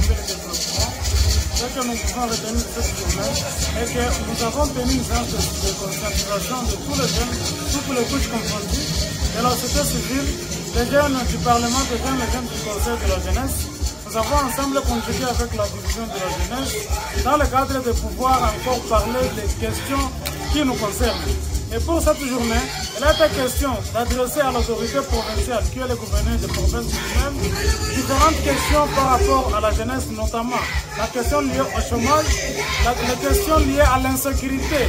et le développement. Ce que nous pouvons retenir de cette journée est que nous avons tenu une séance de conscientisation de tous les jeunes, toutes les couches confondues, de la société civile, des jeunes du Parlement, des jeunes du Conseil de la jeunesse. Nous avons ensemble conjugué avec la division de la jeunesse dans le cadre de pouvoir encore parler des questions qui nous concernent. Et pour cette journée, il a été question d'adresser à l'autorité provinciale, qui est le gouverneur de province lui-même, différentes questions par rapport à la jeunesse, notamment la question liée au chômage, les questions liées à l'insécurité,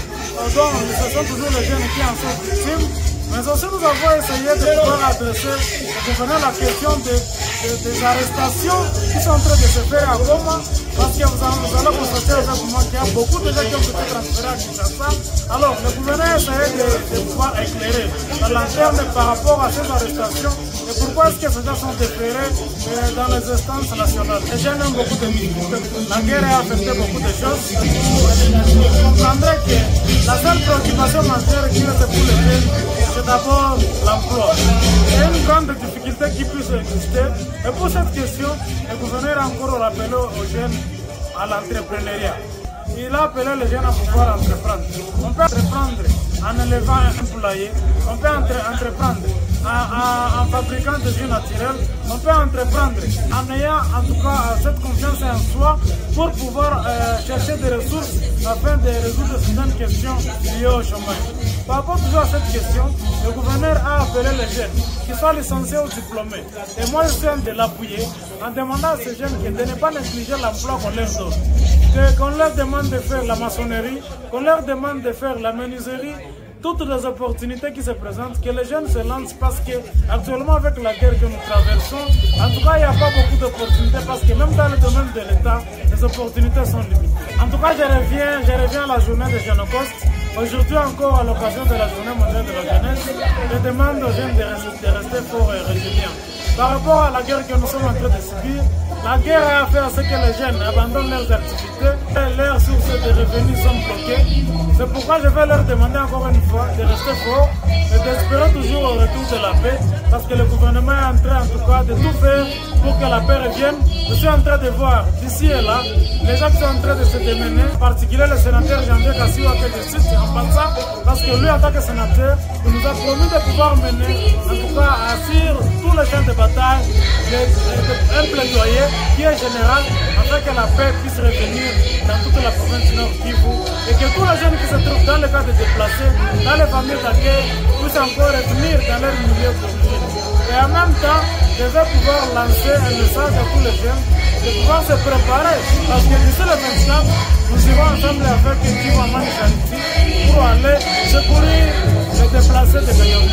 dont ce sont toujours les jeunes qui en sont victimes. Mais aussi nous avons essayé de pouvoir adresser au gouverneur la question des arrestations qui sont en train de se faire à Goma, parce que vous allez constater avec moi qu'il y a beaucoup de gens qui ont été transférés à Kinshasa. Alors le gouverneur a essayé de pouvoir éclairer la lanterne par rapport à ces arrestations et pourquoi est-ce que ces gens sont déférés dans les instances nationales. Les jeunes ont beaucoup de difficultés. La guerre a affecté beaucoup de choses. Vous comprendrez que la seule préoccupation majeure qui est pour les jeunes, c'est d'abord l'emploi. Il y a une grande difficulté qui puisse exister. Et pour cette question, le gouverneur a encore rappelé aux jeunes à l'entrepreneuriat. Il a appelé les jeunes à pouvoir entreprendre. On peut entreprendre en élevant un poulailler, on peut entreprendre en fabriquant des jus naturels, on peut entreprendre en ayant en tout cas cette confiance en soi pour pouvoir chercher des ressources afin de résoudre certaines questions liées au chômage. Par rapport toujours à cette question, le gouverneur a appelé les jeunes, qu'ils soient licenciés ou diplômés. Et moi, je suis de l'appuyer en demandant à ces jeunes de ne pas négliger l'emploi qu'on leur donne. Qu'on leur demande de faire la maçonnerie, qu'on leur demande de faire la menuiserie, toutes les opportunités qui se présentent, que les jeunes se lancent parce que actuellement avec la guerre que nous traversons, en tout cas il n'y a pas beaucoup d'opportunités parce que même dans le domaine de l'État, les opportunités sont limitées. En tout cas je reviens à la journée de Génocoste. Aujourd'hui encore à l'occasion de la journée mondiale de la jeunesse, je demande aux jeunes de rester forts et résilients. Par rapport à la guerre que nous sommes en train de subir, la guerre a fait à ce que les jeunes abandonnent leurs activités, leurs sources de revenus sont bloquées. C'est pourquoi je vais leur demander encore une fois de rester forts et d'espérer toujours au retour de la paix, parce que le gouvernement est en train en tout cas de tout faire pour que la paix revienne. Je suis en train de voir d'ici et là les gens qui sont en train de se démener, en particulier le sénateur Janvier Kassiwa que je cite en passant, parce que lui en tant que sénateur, il nous a promis de pouvoir mener en tout cas sur tous les champs de bataille un plaidoyer qui est général afin que la paix puisse revenir dans toute la province du Nord Kivu et que tous les jeunes qui se trouvent dans le cas de déplacés, dans les familles d'accueil, puissent encore revenir dans leur milieu d'origine. Et en même temps, je vais pouvoir lancer un message à tous les jeunes de pouvoir se préparer parce que d'ici le 24, nous irons ensemble avec Kivu Amani Charity pour aller secourir les déplacés de Gagnon.